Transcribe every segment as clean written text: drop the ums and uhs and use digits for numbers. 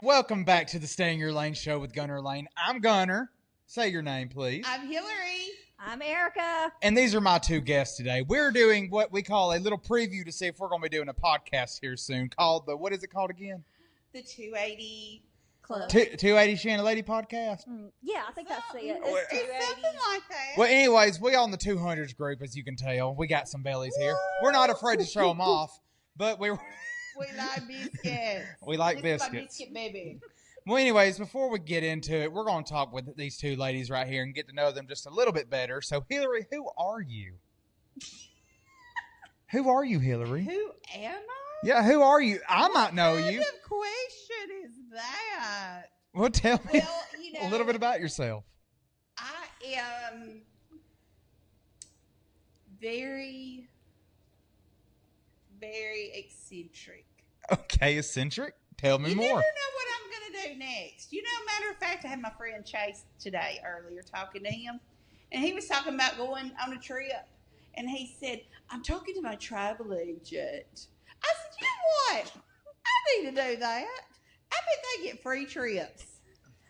Welcome back to the Stay in Your Lane show with Gunner Lane. I'm Gunner. Say your name, please. I'm Hillary. I'm Erica. And these are my two guests today. We're doing what we call a little preview to see if we're going to be doing a podcast here soon called the, what is it called again? The 280 Club. 280 Shannon Lady podcast? Yeah, I think that's it. Well, It's something like that. Well, anyways, we on the 200s group, as you can tell. We got some bellies here. We're not afraid to show them off, but We like biscuits. we like This is my biscuits. biscuit baby. Well, anyways, before we get into it, we're going to talk with these two ladies right here and get to know them just a little bit better. So, Hillary, who are you? Who are you, Hillary? Who am I? Yeah, who are you? I might know What you. kind of question is that? Well, tell me Well, you know, a little bit about yourself. I am very, very eccentric. Okay, eccentric. Tell me You more. never know what I'm going to do next. You know, matter of fact, I had my friend Chase today earlier talking to him, and he was talking about going on a trip. And he said, I'm talking to my travel agent. I said, you know what? I need to do that. I bet they get free trips.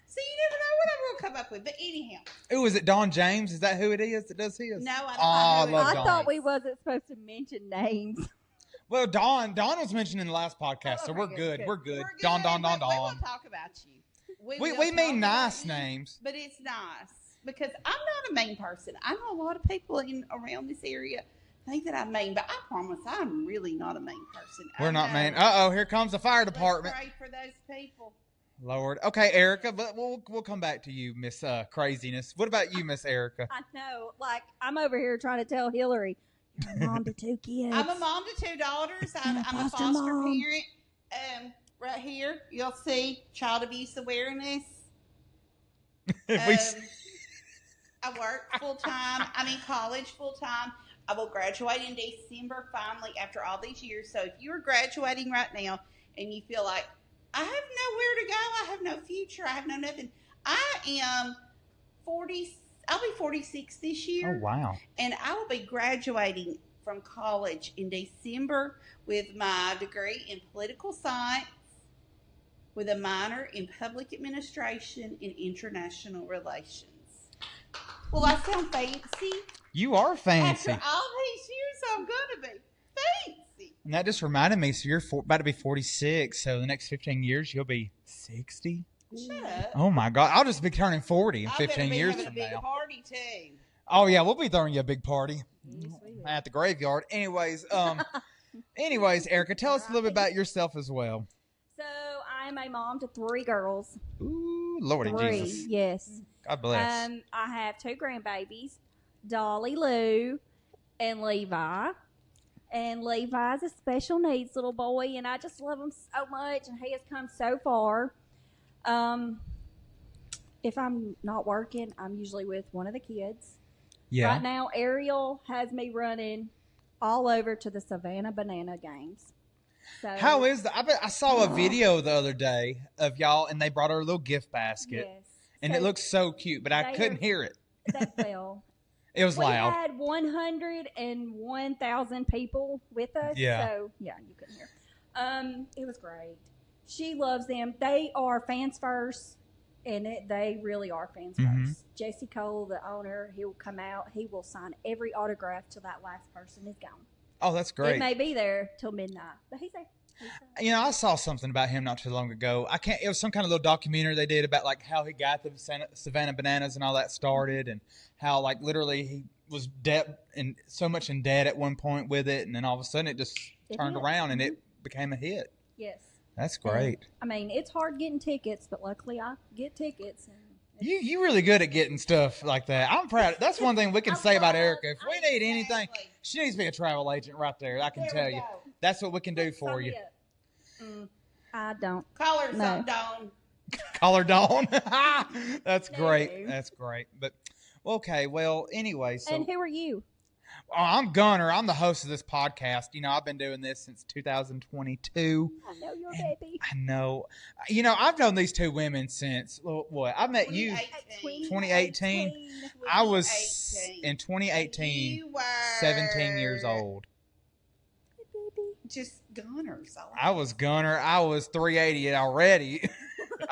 So you never know what I'm going to come up with. But anyhow. Ooh, is it Don James? Is that who it is that does his? No, I don't Oh, I know. love I Dawn. thought we wasn't supposed to mention names. Well, Don was mentioned in the last podcast, so Okay, we're good, good. good. We're good. We're good, Don. but we will talk about you. We will mean talk about nice you, names. But it's nice. Because I'm not a mean person. I know a lot of people around this area think that I'm mean, but I promise I'm really not a mean person. We're not mean. Uh-oh, here comes the fire department. Let's pray for those people. Lord. Okay, Erica, but we'll come back to you, Miss Craziness. What about you, Miss Erica? I know. Like, I'm over here trying to tell Hillary, you're a mom to two kids. I'm a mom to two daughters. I'm a Foster foster mom. parent. Right here, you'll see child abuse awareness. We- I work full time. I'm in college full time. I will graduate in December finally after all these years. So if you're graduating right now and you feel like I have nowhere to go, I have no future, I have no nothing. I am 40. I'll be 46 this year. oh, wow. And I will be graduating from college in December with my degree in political science with a minor in public administration and international relations. Well, I sound fancy. You are fancy. After all these years, I'm going to be fancy. And that just reminded me, so you're about to be 46, so the next 15 years you'll be 60? Shut up. Oh, my God. I'll just be turning 40 in I better 15 be years having from a big now. party, too. Oh, yeah, we'll be throwing you a big party Yes, we will. at the graveyard. Anyways, Erica, tell us a little bit about yourself as well. So, I'm a mom to three girls. Ooh, Lordy Three, Jesus. yes. God bless. I have two grandbabies, Dolly Lou and Levi. And Levi's a special needs little boy, and I just love him so much, and he has come so far. If I'm not working, I'm usually with one of the kids. Yeah. Right now, Ariel has me running all over to the Savannah Banana games. So, How is that? I saw a video the other day of y'all, and they brought her a little gift basket, yes. and So it looks so cute, but I they couldn't are- hear it. that well. It was We loud. had 101,000 people with us. Yeah. So, yeah, you couldn't hear. It was great. She loves them. They are fans first, and they really are fans Mhm. first. Jesse Cole, the owner, he will come out. He will sign every autograph till that last person is gone. Oh, that's It great. may be there till midnight, but he's there. He's there. You know, I saw something about him not too long ago. It was some kind of little documentary they did about like how he got the Savannah Bananas and all that started, and how like literally he was debt and so much in debt at one point with it, and then all of a sudden it just It turned hit. around and it became a hit. Yes. That's great. I mean, it's hard getting tickets, but luckily I get tickets. And You really good at getting stuff like that. I'm proud. That's one thing we can say about Erica. If we need anything, Exactly. she needs to be a travel agent right there. I can There tell we you. go. That's what we can do Sign for me you. up. I don't. Call her No. something, Dawn. Call her Dawn. That's No. great. That's great. But okay, well, anyway, so And who are you? I'm Gunner. I'm the host of this podcast. You know, I've been doing this since 2022. I know your And baby. I know. You know, I've known these two women since what? I met you 2018. I was 2018. in 2018 You were 17 years old. Hey, baby. Just Gunners. I was Gunner. I was 380 already.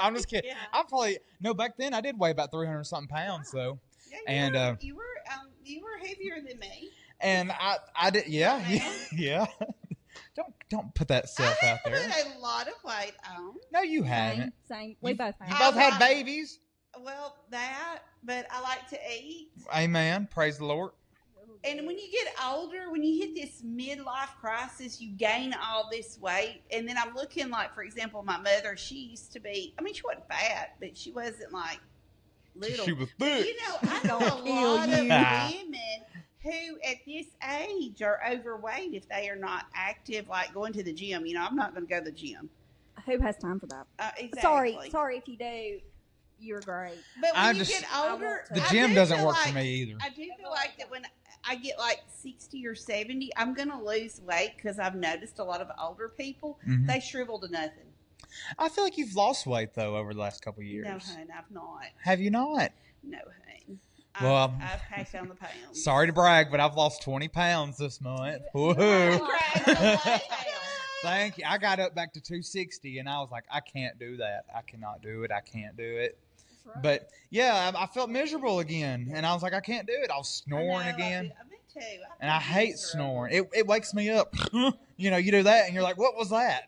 I'm just kidding. Yeah. I'm probably no. Back then, I did weigh about 300 something pounds though, Yeah, and you were heavier than me. and I did. Yeah, Man. yeah. Don't put that self I out have there. put a lot of weight on. No, you haven't. Same. We You- both You have. both had babies. Well, but I like to eat. Amen. Praise the Lord. And when you get older, when you hit this midlife crisis, you gain all this weight. And then I'm looking like, for example, my mother, she used to be, I mean, she wasn't fat, but she wasn't like little. She was But, thick. you know, I know Don't a kill lot of you. women who at this age are overweight if they are not active, like going to the gym. You know, I'm not going to go to the gym. Who has time for that? Exactly. Sorry if you do. You're great. But when I you just- get I older, want to. The I gym do doesn't feel work like, for me either. I do feel like that when I get like 60 or 70, I'm going to lose weight because I've noticed a lot of older people, Mhm. they shrivel to nothing. I feel like you've lost weight though over the last couple of years. No, hun, I've not. Have you not? No, hun. Well, I've packed on the pounds. Sorry to brag, but I've lost 20 pounds this month. Woohoo! Congratulations. Thank you. I got up back to 260, and I was like, I can't do that. I cannot do it. I can't do it. But yeah, I felt miserable again, and I was like, I can't do it. I was snoring again, Me too. and I hate snoring. It wakes me up. You know, you do that, and you're like, what was that?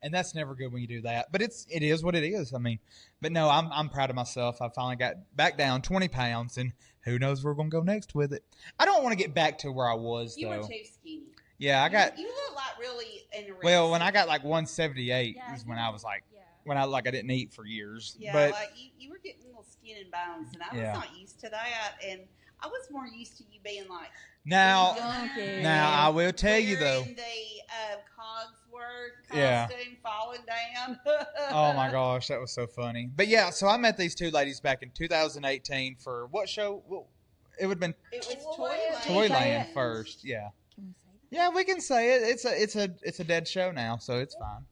And that's never good when you do that. But it is what it is. I mean, but no, I'm proud of myself. I finally got back down 20 pounds, and who knows where we're gonna go next with it. I don't want to get back to where I was You though. were too skinny. Yeah, I got. You look like really anorexic. Well, when I got like 178 Yeah, is when I was like, Yeah. when I didn't eat for years. Yeah, But like you were getting little skin and bones, and I was Yeah. not used to that. And I was more used to you being like. now, Donkey. now I will tell you though. wearing the Cogsworth Yeah. costume falling down. Oh my gosh, that was so funny. But yeah, so I met these two ladies back in 2018 for what show? Well, it would have been It was Toyland. Toyland. Toyland first. Yeah, Can we say that? yeah, we can say it. It's a dead show now, so it's fine.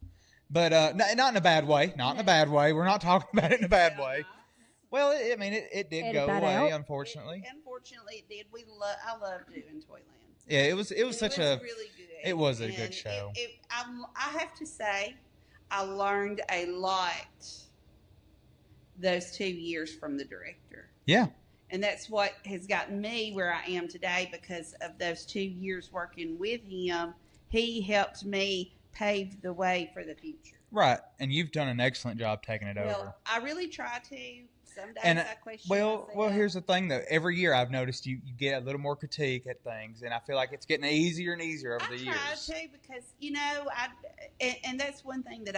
But not in a bad way. Not in a bad way. We're not talking about it in a bad way. Well, it did Edit go that away, out. unfortunately. Unfortunately, it did. I loved doing Toyland. Yeah, it was And such it was a really good. it was a And good show. I have to say, I learned a lot those 2 years from the director. Yeah. And that's what has gotten me where I am today because of those 2 years working with him. He helped me pave the way for the future. Right, and you've done an excellent job taking it over. Well, I really try to. Some days And, I question Well, myself. here's the thing though. Every year I've noticed you get a little more critique at things, and I feel like it's getting easier and easier over I the try years. to because and that's one thing that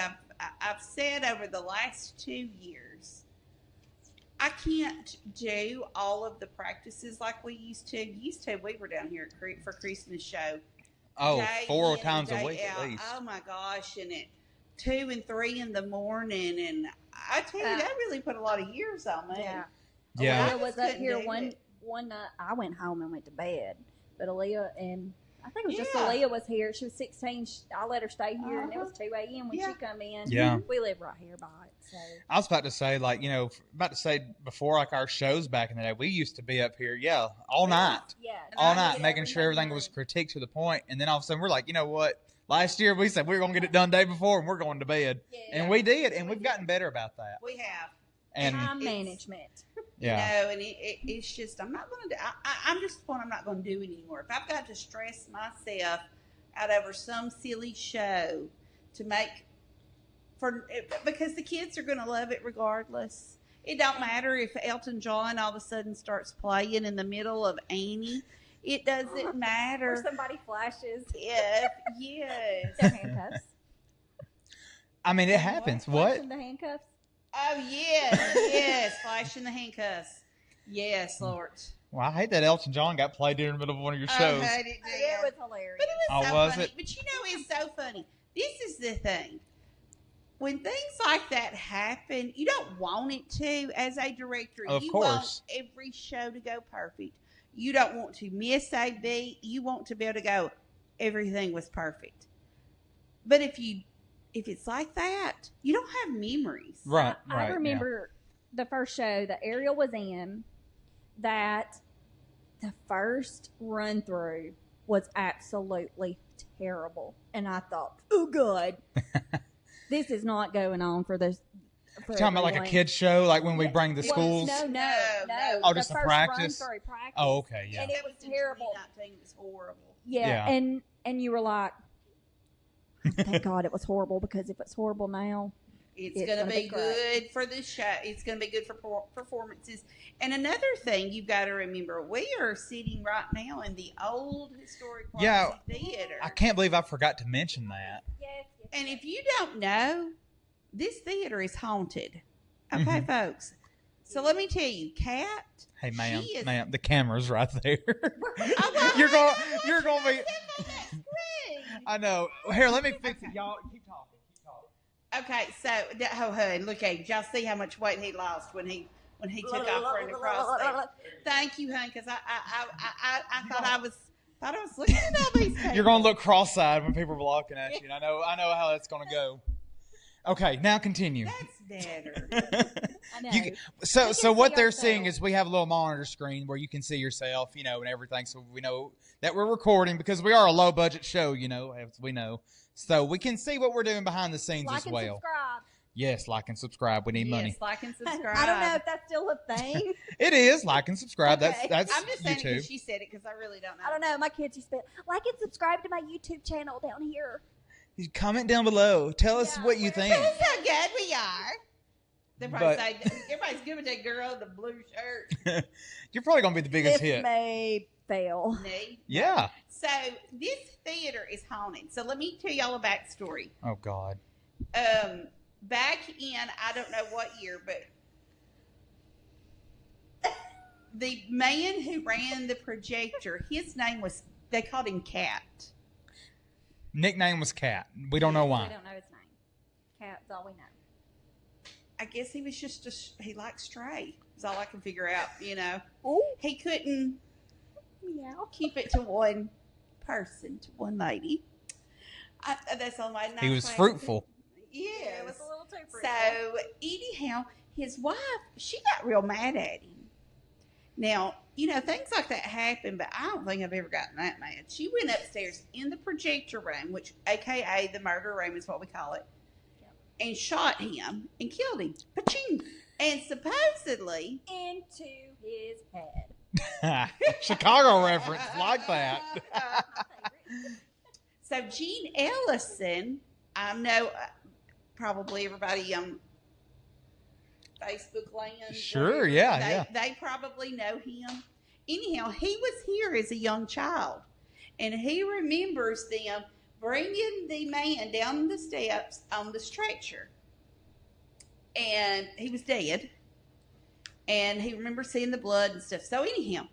I've said over the last 2 years. I can't do all of the practices like we used to. We were down here for Christmas show. Oh, day 4 in and times a day week out. at least. Oh my gosh! And at 2 and 3 in the morning, and I tell you, Uh, that really put a lot of years on me. Yeah. Yeah. Aaliyah was up couldn't here do one it. night. I went home and went to bed, but Aaliyah and I think it was just Yeah. Aaliyah was here. She was 16. I let her stay here, and it Uh-huh. was 2 a.m. when Yeah. she come in. Yeah. We live right here by it, so I was about to say, like, before, like, our shows back in the day, we used to be up here, all night. yeah, All I night, did making sure everything was critiqued to the point. And then all of a sudden, we're like, you know what? Last year, we said we were going to get it done day before, and we're going to bed. Yeah. And we did, and we've gotten better about that. We have. And, time it's- management. yeah. No, and it's just I'm not going to do. I'm just at the point I'm not going to do it anymore. If I've got to stress myself out over some silly show to make because the kids are going to love it regardless. It don't matter if Elton John all of a sudden starts playing in the middle of Annie. It doesn't Or matter. somebody flashes Yes. their handcuffs. I mean, it happens. What? Flashing the handcuffs. Oh yes, flashing the handcuffs. Yes, Lord. Well, I hate that Elton John got played in the middle of one of your shows. I hate it, too. It was hilarious. But it was Oh, so was funny. it? But you know, it's so funny. This is the thing. When things like that happen, you don't want it to as a director. Of You course. want every show to go perfect. You don't want to miss a beat. You want to be able to go, everything was perfect. But if it's like that, you don't have memories. Right, I right. remember the first show that Ariel was in, that the first run through was absolutely terrible. And I thought, oh, God, this is not going on for for You talking about like a everyone. kids show, like when we bring the Well, schools? No. Oh, just the a first practice? Run through practice. Oh, okay, yeah. And it was terrible. 2019 was horrible. Yeah, Yeah. and you were like, thank God it was horrible, because if it's horrible now, It's It's going to gonna be be great. good for the show. It's going to be good for performances. And another thing you've got to remember, we are sitting right now in the old historic Yeah. Roxy Theater. I can't believe I forgot to mention that. yes. And if you don't know, this theater is haunted. Okay, folks. So let me tell you, Kat. Hey, ma'am, she is- ma'am, the camera's right there. Oh, well, You're going. I know, You're going to be. step on that screen. I know. Here, let me fix it, y'all. Keep talking. Okay, so look at him. Y'all see how much weight he lost when he took off running across there. Thank you, hon, because I thought I was looking at all these people. You're going to look cross-eyed when people are looking at you. And I know how that's going to go. Okay, now continue. That's better. I know. You can, so We so can what see they're seeing ourselves. is we have a little monitor screen where you can see yourself, and everything. So we know that we're recording because we are a low budget show, as we know. So we can see what we're doing behind the scenes like as and well. subscribe. Yes, like and subscribe. We need money. Yes, like and subscribe. I don't know if that's still a thing. It is like and subscribe. Okay. That's I'm just saying it YouTube. because she said it because I really don't know. I don't know. My kids used to be like and subscribe to my YouTube channel down here. You comment down below. Tell us Yeah, what you we're- think. That's how good we are. They probably But- say everybody's giving that girl the blue shirt. You're probably gonna be the biggest This hit. may fail. Me. Yeah. So this theater is haunted. So let me tell y'all a backstory. Oh God. Back in I don't know what year, but the man who ran the projector, his name was they called him Cat. Nickname was Cat. We don't know We why. don't know his name. Cat's all we know. I guess he was just he liked Stray. Is all I can figure out. Ooh, He couldn't meow. keep it to one person, to one lady. That's all my. He was fruitful. Yes. Yeah, it was a little too fruitful. So anyhow, his wife, she got real mad at him. Now, things like that happen, but I don't think I've ever gotten that mad. She went upstairs in the projector room, which AKA the murder room is what we call it, and shot him and killed him. Paching. And supposedly into his head. Chicago reference like that. My favorite. So Gene Ellison, I know probably everybody on Facebook land. Sure, yeah. They probably know him. Anyhow, he was here as a young child, and he remembers them bringing the man down the steps on the stretcher, and he was dead, and he remembers seeing the blood and stuff. So anyhow,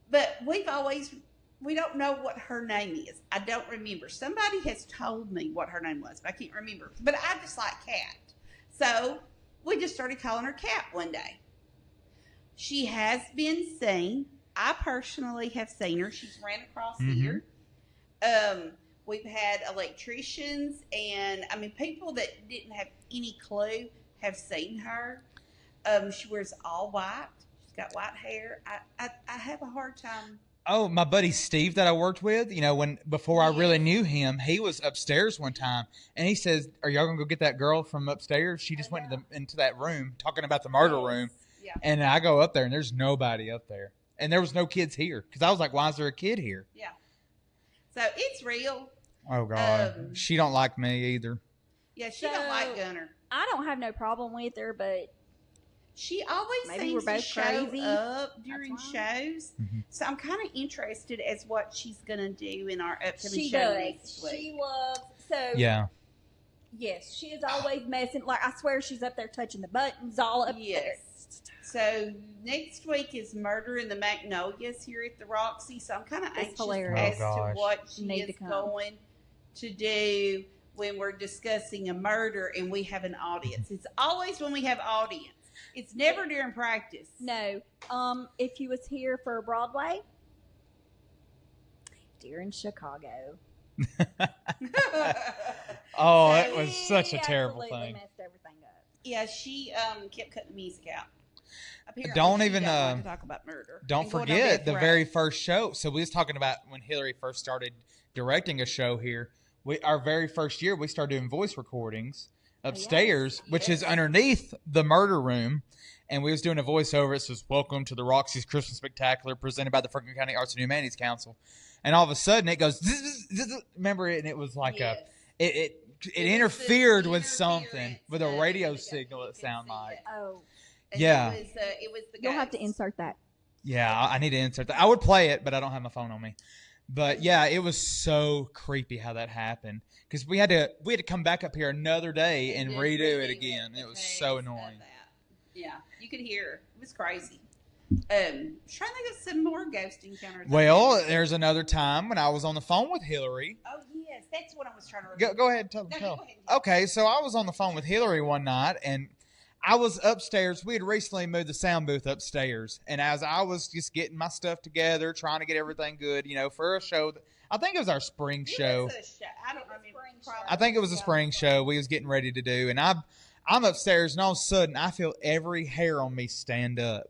but we don't know what her name is. I don't remember. Somebody has told me what her name was, but I can't remember. But I just like Cat. So we just started calling her Cat one day. She has been seen. I personally have seen her. She's ran across here. We've had electricians and, people that didn't have any clue have seen her. She wears all white. She's got white hair. I have a hard time. Oh, my buddy Steve that I worked with, before I really knew him, he was upstairs one time, and he says, "Are y'all gonna go get that girl from upstairs?" She just went into that room talking about the murder room, Yeah. and I go up there, and there's nobody up there, and there was no kids here because I was like, "Why is there a kid here?" Yeah. So it's real. Oh God, she don't like me either. Yeah, she don't like Gunner. I don't have no problem with her, but She always Maybe seems we're to both show crazy. up during That's shows. Mhm. So I'm kind of interested as what she's going to do in our upcoming she show does. next week. She loves. So Yeah, yes, she is always messing. Like I swear, she's up there touching the buttons all up there. Yes. So next week is Murder in the Magnolias here at the Roxy. So I'm kind of It's anxious hilarious. as Oh, to gosh. what she Need to is come. going to do when we're discussing a murder and we have an audience. It's always when we have audience. It's never during practice. No. If you was here for Broadway, during Chicago. Oh, So that was such a He terrible absolutely thing. messed everything up. Yeah, she kept cutting the music out. Apparently Don't she even, don't like to talk about murder. Don't and going on forget death the row. very first show. So we was talking about when Hillary first started directing a show here. Our very first year, we started doing voice recordings upstairs, which is underneath the murder room. And we was doing a voiceover. It says, "Welcome to the Roxy's Christmas Spectacular presented by the Franklin County Arts and Humanities Council." And all of a sudden it goes, zzz, zzz, zzz. Remember it? And it was like Yes. it was interfered the with something, interference with a that radio you signal, it could sounded see like. it. Oh, And Yeah. It was the you'll have to ghost. insert that. Yeah, I need to insert that. I would play it, but I don't have my phone on me. But yeah, it was so creepy how that happened because we had to come back up here another day and just redo it redo again. the It was text so of annoying. that. Yeah, you could hear. It was crazy. Trying to think of some more ghost encounters. Well, there's another time when I was on the phone with Hillary. Oh yes, that's what I was trying to remember. Go ahead, tell. No, you tell. go ahead. Okay, so I was on the phone with Hillary one night, and I was upstairs. We had recently moved the sound booth upstairs, and as I was just getting my stuff together, trying to get everything good, for a show. I think it was our spring It show. was a show. I don't remember. Probably. I think it was a spring show we was getting ready to do, and I'm upstairs, and all of a sudden I feel every hair on me stand up,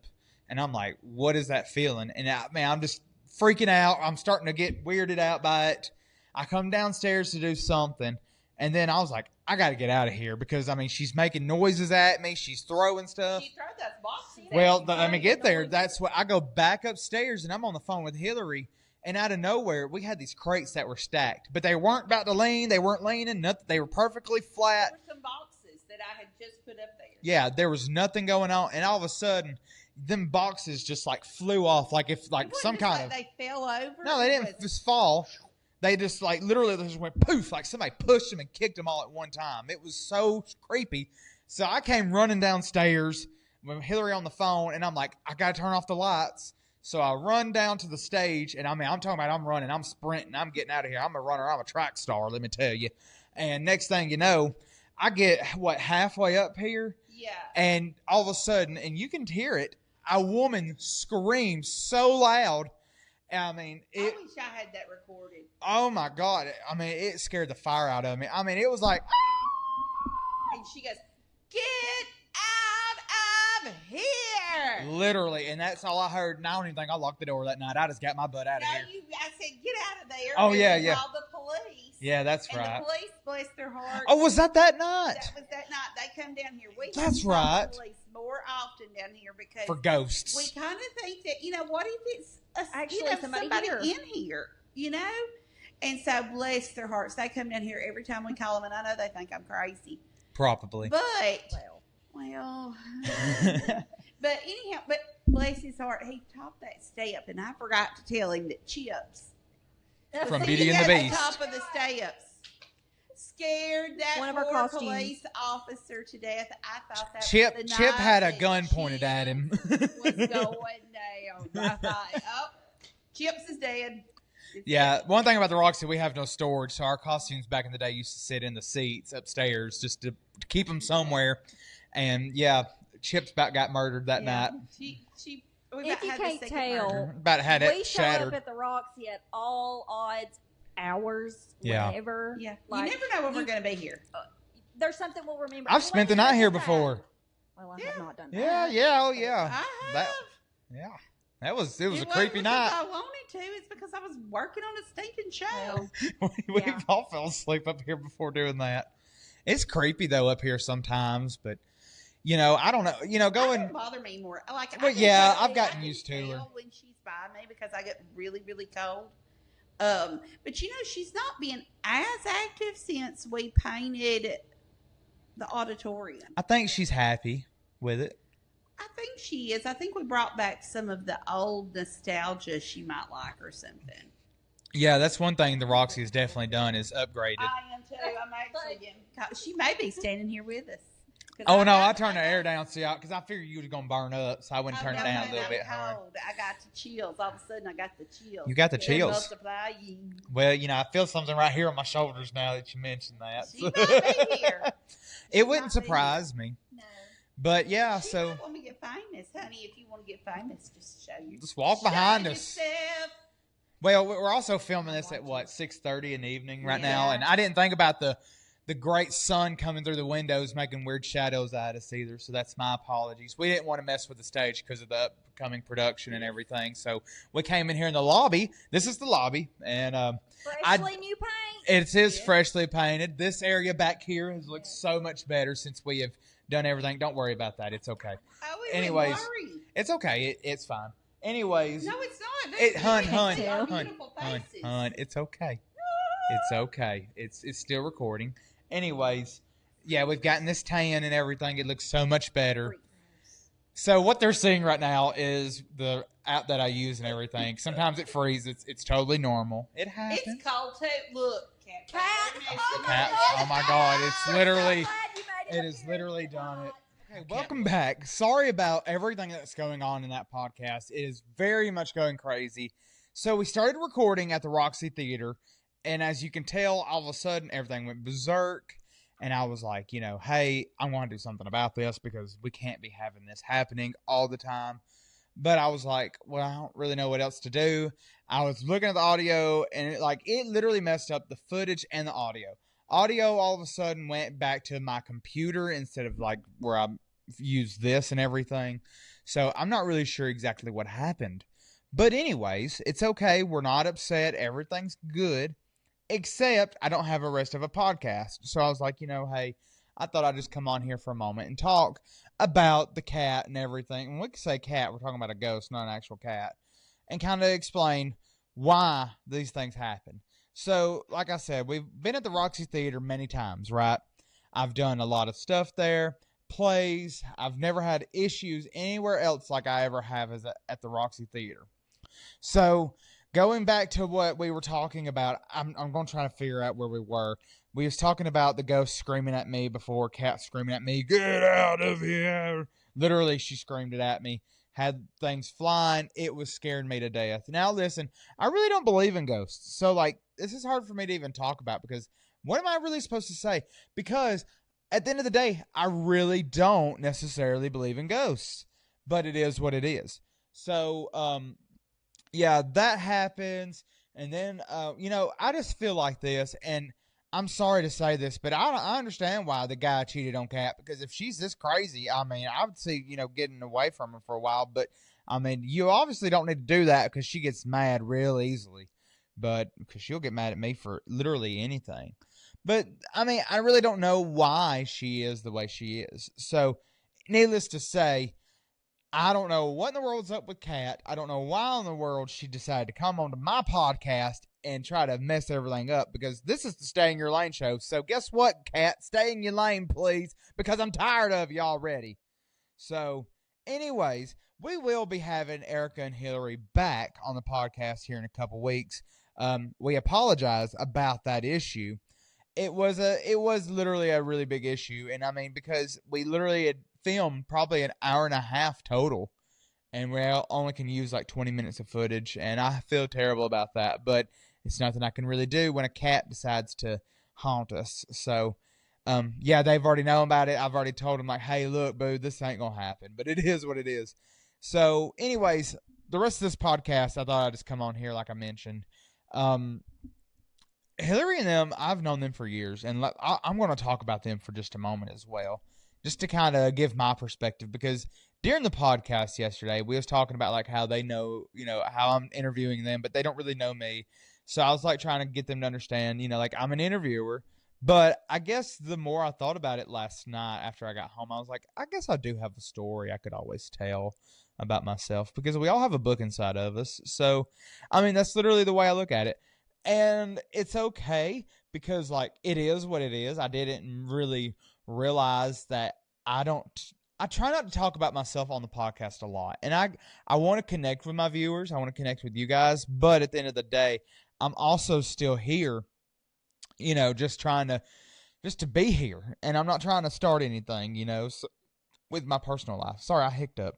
and I'm like, "What is that feeling?" And I'm just freaking out. I'm starting to get weirded out by it. I come downstairs to do something, and then I was like, "I got to get out of here," because she's making noises at me, she's throwing stuff. She threw those boxes. at Well, you. let me get there. That's what I go back upstairs, and I'm on the phone with Hillary. And out of nowhere, we had these crates that were stacked, but they weren't about to lean. They weren't leaning. Nothing. They were perfectly flat. There were some boxes that I had just put up there. Yeah, there was nothing going on, and all of a sudden, them boxes just flew off, like It wasn't some just kind like of. they fell over. No, they It didn't was- just fall. They just literally just went poof, like somebody pushed them and kicked them all at one time. It was so creepy. So I came running downstairs with Hillary on the phone, and I'm like, I gotta turn off the lights. So I run down to the stage, and I'm talking about I'm running, I'm sprinting, I'm getting out of here. I'm a runner, I'm a track star, let me tell you. And next thing you know, I get halfway up here, Yeah. and all of a sudden, and you can hear it, a woman screams so loud. I wish I had that recorded. Oh my God. It scared the fire out of me. It was like, And she goes, "Get out of here!" literally, and that's all I heard. And I don't even think I locked the door that night. I just got my butt out of No, here. I said, "Get out of there!" Oh, and yeah, we yeah. called the police. Yeah, that's And right. the police, bless their hearts. Oh, was that night? That was that night. They come down here. We That's have to call right. the police more often down here because For ghosts. we kind of think that what if it's Actually somebody here. in here, And so bless their hearts, they come down here every time we call them, and I know they think I'm crazy, Probably. but Well, but anyhow, but bless his heart, he topped that step, and I forgot to tell him that Chips From was Beauty and the sitting at Beast. top of the steps. Scared that One of our poor costumes. police officer to death. I thought that Chip was the had a night gun that pointed at him. was going down. I thought, oh, Chips is dead. Yeah, one thing about the Roxy, we have no storage, so our costumes back in the day used to sit in the seats upstairs just to keep them somewhere. And yeah, Chips about got murdered that night. We if about you had the can't second tell, murder. About had we it show up shattered. at the Roxy at all odds hours, Yeah. whenever. Yeah, Like, you never know when we're going to be here. There's something we'll remember. I've spent the night here before. Well, I Yeah. have not done that. Yeah, oh yeah. I have. That- Yeah. It was a It creepy wasn't night. because I wanted to. It's because I was working on a stinking show. we Yeah. all fell asleep up here before doing that. It's creepy though up here sometimes, but I don't know. It Going. doesn't bother me more. Like, Well, I can yeah, tell- I've gotten I can used to her. tell when she's by me because I get really, really cold. But she's not been as active since we painted the auditorium. I think she's happy with it. I think she is. I think we brought back some of the old nostalgia she might like or something. Yeah, that's one thing the Roxy has definitely done is upgraded. I am too. I'm actually she may be standing here with us. 'Cause Oh no, I got- turned the air down because I figured you were gonna burn up, so I wouldn't turn it down a little I'm bit higher. cold. I got the chills. All of a sudden, I got the chills. You got the They're chills. multiplying. Well, I feel something right here on my shoulders now that you mentioned that. She might be here. It She wouldn't might be surprise me. No. But yeah, She so might want to get famous, honey. If you want to get famous, just show you. just walk behind us. Yourself. Well, we're also filming this at 6:30 in the evening right now, Yeah. and I didn't think about the great sun coming through the windows making weird shadows at us either. So that's my apologies. We didn't want to mess with the stage because of the upcoming production and everything. So we came in here in the lobby. This is the lobby, and Freshly new paint. It is Yeah. freshly painted. This area back here has looked so much better since we have done everything. Don't worry about that. It's okay. Oh, we Anyways, wouldn't worry. It's okay. It's fine. Anyways, No, it's not. hun, You hun, can see our hun, beautiful hun, faces. hun. It's okay. It's okay. It's still recording. Anyways, yeah, we've gotten this tan and everything. It looks so much better. So what they're seeing right now is the app that I use and everything. Sometimes it freezes. It's totally normal. It happens. It's cold too. Look, cat. Cat. Oh my God! It's literally. It is literally done it. Okay, welcome back. Sorry about everything that's going on in that podcast. It is very much going crazy. So we started recording at the Roxy Theater, and as you can tell, all of a sudden everything went berserk. And I was like, hey, I want to do something about this because we can't be having this happening all the time. But I was like, well, I don't really know what else to do. I was looking at the audio, and it literally messed up the footage and the audio. Audio all of a sudden went back to my computer instead of where I used this and everything. So I'm not really sure exactly what happened. But anyways, it's okay. We're not upset. Everything's good. Except I don't have a rest of a podcast. So I was like, hey, I thought I'd just come on here for a moment and talk about the cat and everything. When we say cat, we're talking about a ghost, not an actual cat. And kind of explain why these things happen. So, like I said, we've been at the Roxy Theater many times, right? I've done a lot of stuff there, plays. I've never had issues anywhere else like I ever have at the Roxy Theater. So, going back to what we were talking about, I'm going to try to figure out where we were. We was talking about the ghost screaming at me before, cat screaming at me, get out of here. Literally, she screamed it at me. Had things flying. It was scaring me to death. Now, listen, I really don't believe in ghosts. So, this is hard for me to even talk about because what am I really supposed to say? Because at the end of the day, I really don't necessarily believe in ghosts. But it is what it is. So, yeah, that happens. And then, I just feel like this. And I'm sorry to say this, but I understand why the guy cheated on Kat. Because if she's this crazy, I would see, getting away from her for a while. But, you obviously don't need to do that because she gets mad real easily. But, because she'll get mad at me for literally anything. But, I really don't know why she is the way she is. So, needless to say, I don't know what in the world's up with Kat. I don't know why in the world she decided to come onto my podcast and try to mess everything up because this is the Stay in Your Lane show. So guess what, Kat? Stay in your lane, please, because I'm tired of you already. So, anyways, we will be having Erica and Hillary back on the podcast here in a couple weeks. We apologize about that issue. It was literally a really big issue, and because we literally had filmed probably an hour and a half total, and we only can use 20 minutes of footage, and I feel terrible about that, but it's nothing I can really do when a cat decides to haunt us. So, yeah, they've already known about it. I've already told them, hey, look, boo, this ain't gonna happen, but it is what it is. So, anyways, the rest of this podcast, I thought I'd just come on here like I mentioned. Hillary and them, I've known them for years, and I'm going to talk about them for just a moment as well, just to kind of give my perspective, because during the podcast yesterday, we was talking about how they know, how I'm interviewing them, but they don't really know me. So I was trying to get them to understand, I'm an interviewer, but I guess the more I thought about it last night after I got home, I was like, I guess I do have a story I could always tell about myself, because we all have a book inside of us. So, that's literally the way I look at it. And it's okay because, it is what it is. I didn't really realize that I try not to talk about myself on the podcast a lot. And I want to connect with my viewers. I want to connect with you guys. But at the end of the day, I'm also still here, just to be here. And I'm not trying to start anything, with my personal life. Sorry, I hiccuped up.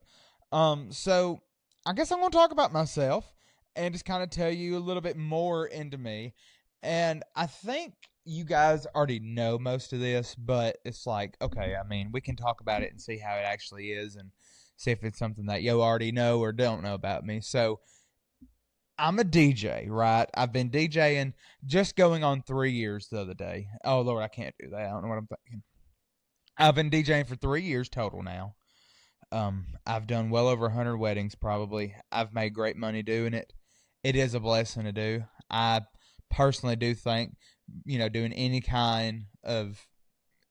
So I guess I'm going to talk about myself and just kind of tell you a little bit more into me. And I think you guys already know most of this, but it's okay, we can talk about it and see how it actually is and see if it's something that you already know or don't know about me. So, I'm a DJ, right? I've been DJing just going on 3 years the other day. Oh, Lord, I can't do that. I don't know what I'm thinking. I've been DJing for 3 years total now. I've done well over 100 weddings probably. I've made great money doing it. It is a blessing to do. I personally do think doing any kind of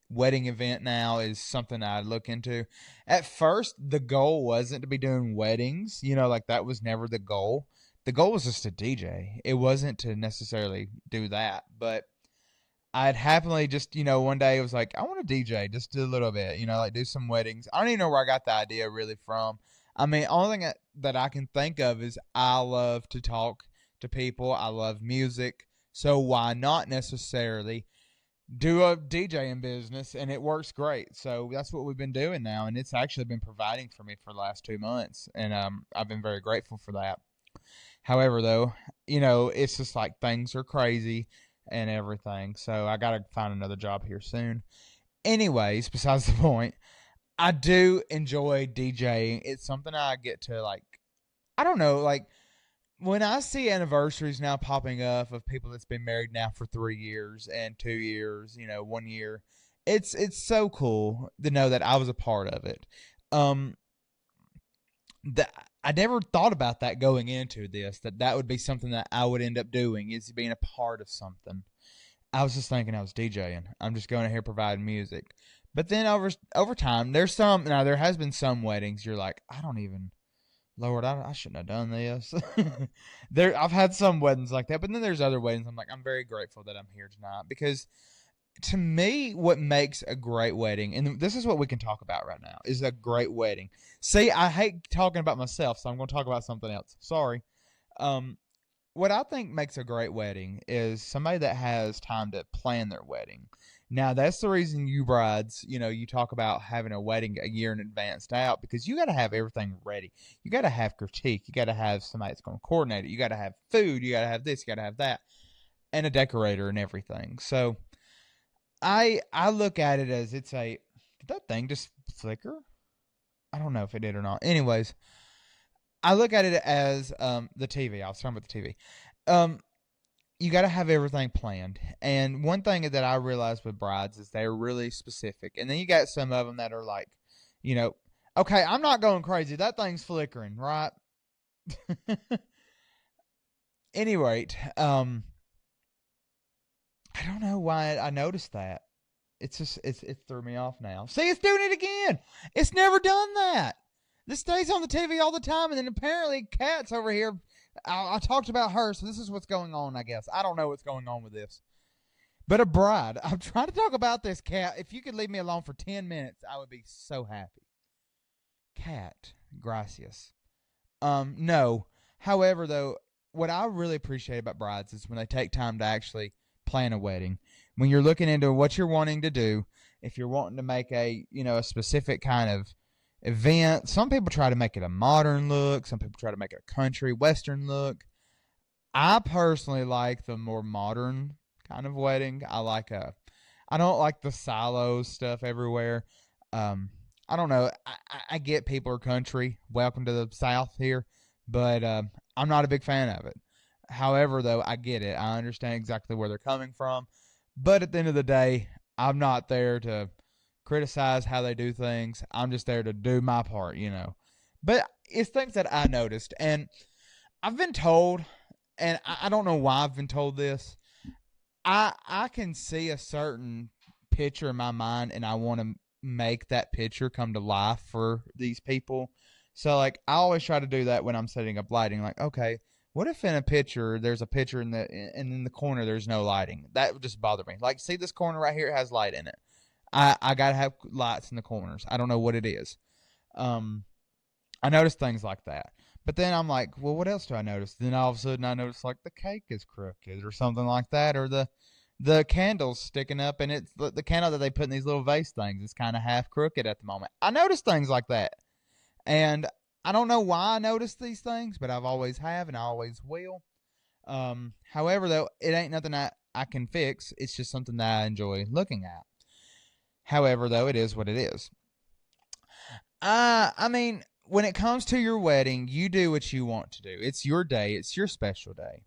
wedding event now is something I'd look into. At first, the goal wasn't to be doing weddings, like that was never the goal. The goal was just to DJ. It wasn't to necessarily do that, but I'd happily just, one day it was like, I want to DJ just a little bit, like do some weddings. I don't even know where I got the idea really from. I mean, only thing that I can think of is I love to talk to people. I love music. So why not necessarily do a DJing business? And it works great. So that's what we've been doing now. And it's actually been providing for me for the last 2 months. And I've been very grateful for that. However, though, it's just like things are crazy and everything. So I got to find another job here soon. Anyways, besides the point, I do enjoy DJing. It's something I get to I don't know, when I see anniversaries now popping up of people that's been married now for 3 years and 2 years, 1 year, it's so cool to know that I was a part of it. I never thought about that going into this, that would be something that I would end up doing, is being a part of something. I was just thinking I was DJing. I'm just going here providing music. But then over time, there has been some weddings you're like, Lord, I shouldn't have done this. I've had some weddings like that, but then there's other weddings I'm like, I'm very grateful that I'm here tonight, because to me, what makes a great wedding, and this is what we can talk about right now, is a great wedding. See, I hate talking about myself, so I'm going to talk about something else. Sorry. What I think makes a great wedding is somebody that has time to plan their wedding. Now, that's the reason you brides, you talk about having a wedding a year in advance out, because you got to have everything ready. You got to have critique. You got to have somebody that's going to coordinate it. You got to have food. You got to have this. You got to have that, and a decorator and everything. So I look at it as did that thing just flicker? I don't know if it did or not. Anyways, I look at it as the TV. I was talking about the TV. You got to have everything planned. And one thing that I realized with brides is they're really specific. And then you got some of them that are like, okay, I'm not going crazy. That thing's flickering, right? Any rate, I don't know why I noticed that. It threw me off now. See, it's doing it again. It's never done that. This stays on the TV all the time, and then apparently Kat's over here. I talked about her, so this is what's going on, I guess. I don't know what's going on with this. But a bride. I'm trying to talk about this, Kat. If you could leave me alone for 10 minutes, I would be so happy. Kat, gracias. No. However, though, what I really appreciate about brides is when they take time to actually plan a wedding. When you're looking into what you're wanting to do, if you're wanting to make a specific kind of event, some people try to make it a modern look, some people try to make it a country western look. I personally like the more modern kind of wedding. I don't like the silos stuff everywhere. I don't know. I get people are country. Welcome to the South here, but I'm not a big fan of it. However, though, I get it. I understand exactly where they're coming from. But at the end of the day, I'm not there to criticize how they do things. I'm just there to do my part, But it's things that I noticed. And I've been told, and I don't know why I've been told this, I can see a certain picture in my mind, and I want to make that picture come to life for these people. So, I always try to do that when I'm setting up lighting. Okay, what if in a picture, there's a picture and in the corner there's no lighting? That would just bother me. See this corner right here? It has light in it. I got to have lights in the corners. I don't know what it is. I notice things like that. But then I'm like, well, what else do I notice? Then all of a sudden I notice the cake is crooked or something like that, or the candle's sticking up, and it's the candle that they put in these little vase things is kind of half crooked at the moment. I notice things like that. And I don't know why I notice these things, but I've always have and I always will. However, though, it ain't nothing I can fix. It's just something that I enjoy looking at. However, though, it is what it is. I mean, when it comes to your wedding, you do what you want to do. It's your day. It's your special day.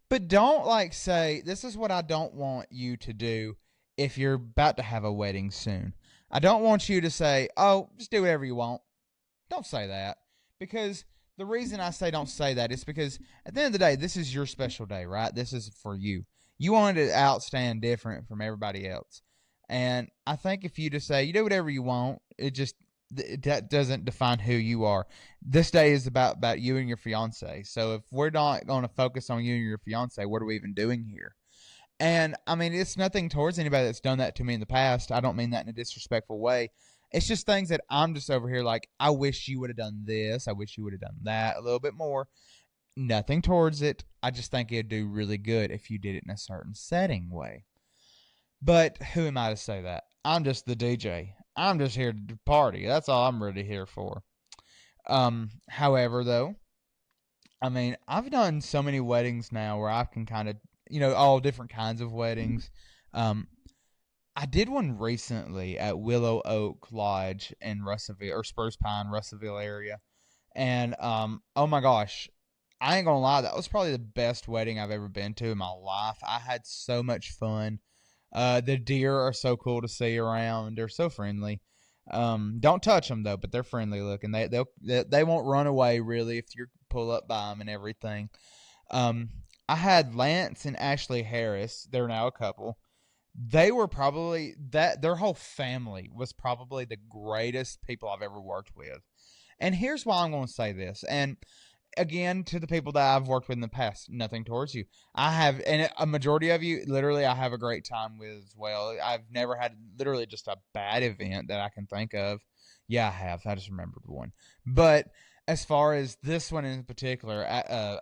But don't say, this is what I don't want you to do if you're about to have a wedding soon. I don't want you to say, oh, just do whatever you want. Don't say that. Because the reason I say don't say that is because at the end of the day, this is your special day, right? This is for you. You wanted to outstand different from everybody else. And I think if you just say you do whatever you want, that doesn't define who you are. This day is about you and your fiance. So if we're not going to focus on you and your fiance, what are we even doing here? And I mean, it's nothing towards anybody that's done that to me in the past. I don't mean that in a disrespectful way. It's just things that I'm just over here like, I wish you would have done this. I wish you would have done that a little bit more. Nothing towards it. I just think it'd do really good if you did it in a certain setting way. But who am I to say that? I'm just the DJ. I'm just here to party. That's all I'm really here for. However, though, I mean, I've done so many weddings now where I can kind of, all different kinds of weddings. I did one recently at Willow Oak Lodge in Russellville, or Spruce Pine, Russellville area. And, oh my gosh, I ain't gonna lie, that was probably the best wedding I've ever been to in my life. I had so much fun. The deer are so cool to see around. They're so friendly. Don't touch them though, but they're friendly looking. They won't run away really if you pull up by them and everything. I had Lance and Ashley Harris. They're now a couple. They were probably their whole family was probably the greatest people I've ever worked with. And here's why I'm going to say this. And again, to the people that I've worked with in the past, nothing towards you. I have, and a majority of you, literally, I have a great time with as well. I've never had literally just a bad event that I can think of. Yeah, I have. I just remembered one. But as far as this one in particular,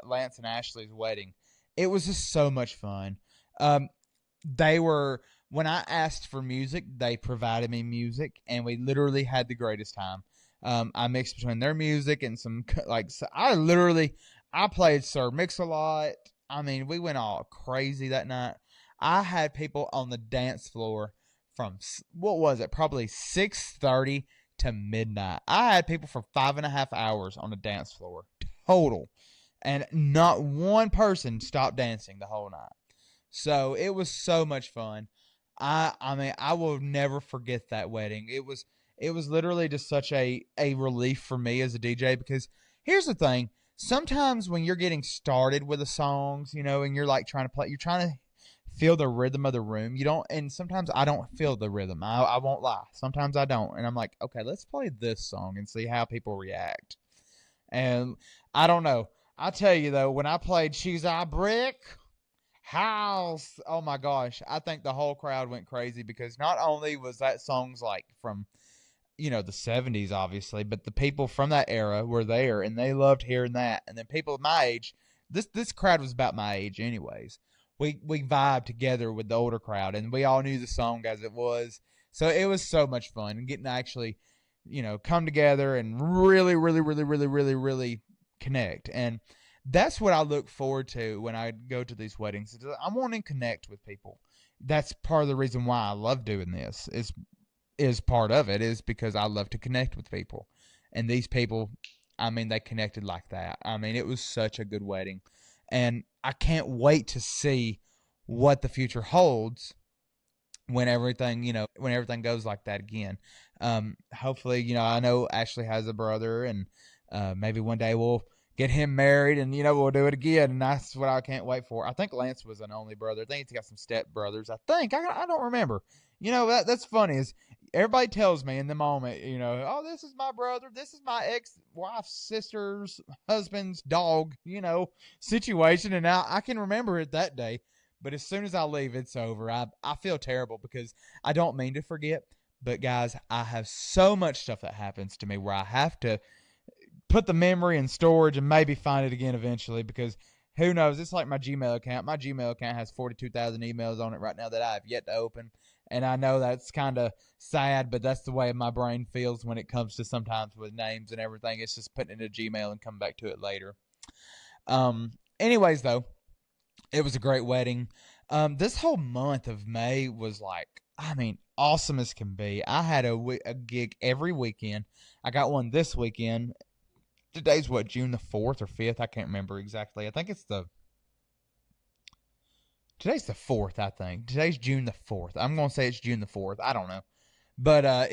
Lance and Ashley's wedding, it was just so much fun. When I asked for music, they provided me music, and we literally had the greatest time. I mixed between their music and some, I played Sir Mix-a-Lot. I mean, we went all crazy that night. I had people on the dance floor from, what was it, probably 6:30 to midnight. I had people for 5.5 hours on the dance floor, total. And not one person stopped dancing the whole night. So it was so much fun. I mean, I will never forget that wedding. It was literally just such a relief for me as a DJ, because here's the thing. Sometimes when you're getting started with the songs, and you're like trying to feel the rhythm of the room. And sometimes I don't feel the rhythm. I won't lie. Sometimes I don't. And I'm like, okay, let's play this song and see how people react. And I don't know. I'll tell you though, when I played She's Our Brick House, oh my gosh, I think the whole crowd went crazy, because not only was that song's like from, the 70s, obviously, but the people from that era were there and they loved hearing that. And then people of my age, this crowd was about my age anyways. We vibed together with the older crowd, and we all knew the song as it was. So it was so much fun, and getting to actually, come together and really, really, really, really, really, really connect. And that's what I look forward to when I go to these weddings. I want to connect with people. That's part of the reason why I love doing this. Is part of it is because I love to connect with people. And these people, I mean, they connected like that. I mean, it was such a good wedding. And I can't wait to see what the future holds when everything goes like that again. Hopefully, I know Ashley has a brother, and maybe one day we'll get him married, and we'll do it again. And that's what I can't wait for. I think Lance was an only brother. I think he's got some step brothers. I don't remember. That's funny is everybody tells me in the moment, oh, this is my brother, this is my ex-wife's sister's husband's dog, situation. And now I can remember it that day, but as soon as I leave, it's over. I feel terrible because I don't mean to forget, but guys, I have so much stuff that happens to me where I have to put the memory in storage and maybe find it again eventually, because who knows? It's like my Gmail account. My Gmail account has 42,000 emails on it right now that I have yet to open. And I know that's kind of sad, but that's the way my brain feels when it comes to sometimes with names and everything. It's just putting it in a Gmail and come back to it later. Anyways, though, it was a great wedding. This whole month of May was awesome as can be. I had a gig every weekend. I got one this weekend. Today's June the 4th or 5th? I can't remember exactly. I think today's the 4th, I think. Today's June the 4th. I'm going to say it's June the 4th. I don't know. But I've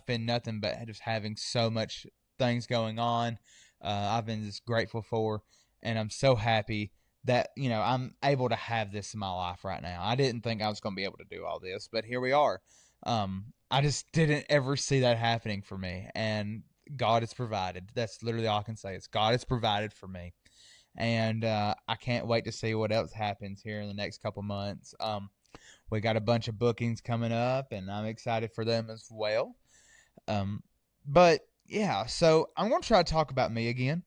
been nothing but just having so much things going on. I've been just grateful for, and I'm so happy that, you know, I'm able to have this in my life right now. I didn't think I was going to be able to do all this, but here we are. I just didn't ever see that happening for me, and God has provided. That's literally all I can say. It's God has provided for me, and I can't wait to see what else happens here in the next couple months. We got a bunch of bookings coming up, and I'm excited for them as well. But yeah, so I'm going to try to talk about me again.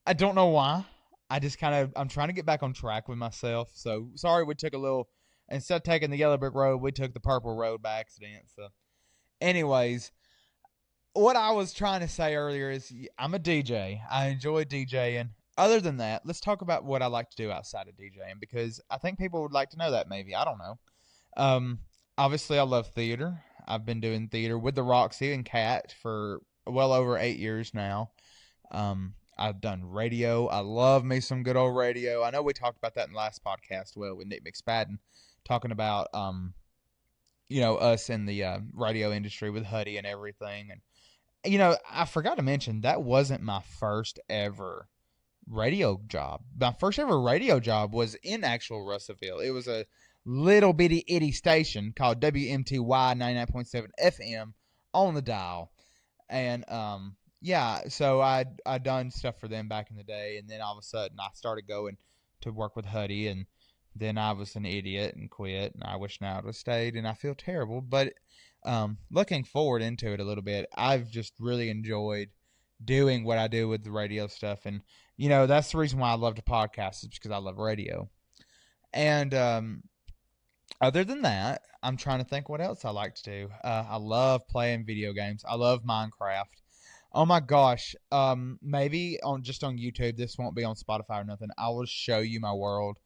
I don't know why. I'm trying to get back on track with myself. So sorry we took a little, instead of taking the yellow brick road, we took the purple road by accident. So anyways, what I was trying to say earlier is I'm a DJ. I enjoy DJing. Other than that, let's talk about what I like to do outside of DJing, because I think people would like to know that maybe. I don't know. Obviously, I love theater. I've been doing theater with the Roxy and Cat for well over 8 years now. I've done radio. I love me some good old radio. I know we talked about that in the last podcast, well, with Nick McSpadden, talking about, us in the radio industry with Huddy and everything. And, I forgot to mention, that wasn't my first ever radio job. My first ever radio job was in actual Russellville. It was a little bitty itty station called WMTY 99.7 FM on the dial. And, so I done stuff for them back in the day, and then all of a sudden I started going to work with Huddy, and then I was an idiot and quit, and I wish now I would have stayed, and I feel terrible. But looking forward into it a little bit, I've just really enjoyed doing what I do with the radio stuff, and that's the reason why I love to podcast, is because I love radio. And other than that, I'm trying to think what else I like to do. I love playing video games. I love Minecraft. Oh my gosh. Maybe on YouTube. This won't be on Spotify or nothing. I will show you my world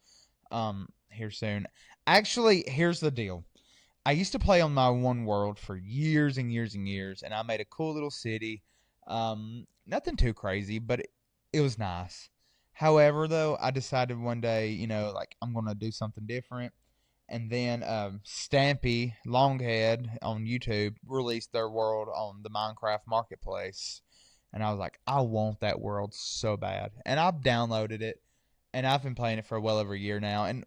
here soon. Actually, here's the deal. I used to play on my one world for years and years and years, and I made a cool little city. Nothing too crazy, but it was nice. However, though, I decided one day, I'm going to do something different. And then Stampy Longhead on YouTube released their world on the Minecraft Marketplace. And I was like, I want that world so bad. And I've downloaded it. And I've been playing it for well over a year now. And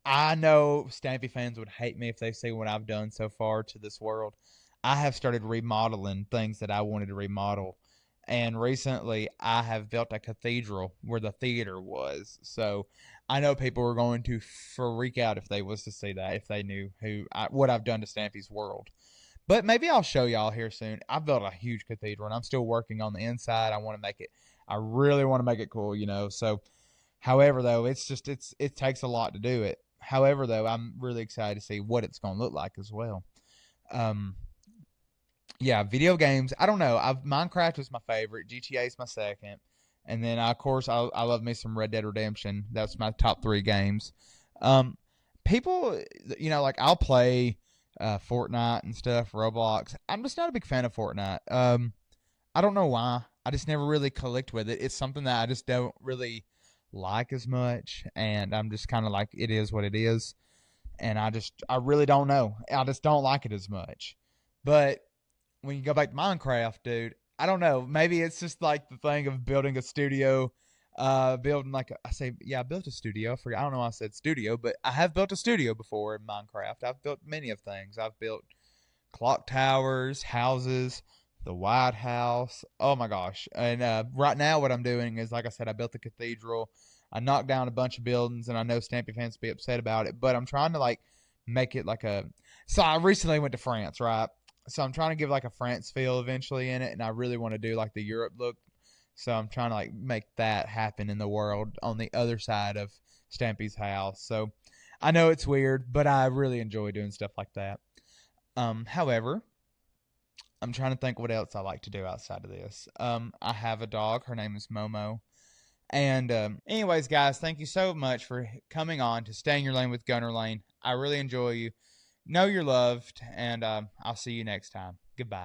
I know Stampy fans would hate me if they see what I've done so far to this world. I have started remodeling things that I wanted to remodel. And recently, I have built a cathedral where the theater was. So I know people were going to freak out if they was to see that, if they knew what I've done to Stampy's world. But maybe I'll show y'all here soon. I built a huge cathedral, and I'm still working on the inside. I really want to make it cool, So, however, though, it takes a lot to do it. However, though, I'm really excited to see what it's going to look like as well. Yeah, video games. I don't know. Minecraft was my favorite. GTA is my second. And then, of course, I love me some Red Dead Redemption. That's my top 3 games. People, I'll play Fortnite and stuff, Roblox. I'm just not a big fan of Fortnite. I don't know why. I just never really clicked with it. It's something that I just don't really like as much. And I'm just kind of like, it is what it is. And I really don't know. I just don't like it as much. But when you go back to Minecraft, dude, I don't know. Maybe it's just like the thing of building a studio, I built a studio. I don't know why I said studio, but I have built a studio before in Minecraft. I've built many of things. I've built clock towers, houses, the White House. Oh my gosh. And right now what I'm doing is, like I said, I built the cathedral. I knocked down a bunch of buildings, and I know Stampy fans will be upset about it, but I'm trying to make it so I recently went to France, right? So I'm trying to give a France feel eventually in it, and I really want to do the Europe look. So I'm trying to make that happen in the world on the other side of Stampy's house. So I know it's weird, but I really enjoy doing stuff like that. However, I'm trying to think what else I like to do outside of this. I have a dog. Her name is Momo. And anyways, guys, thank you so much for coming on to Stay in Your Lane with Gunner Lane. I really enjoy you. Know you're loved, and I'll see you next time. Goodbye.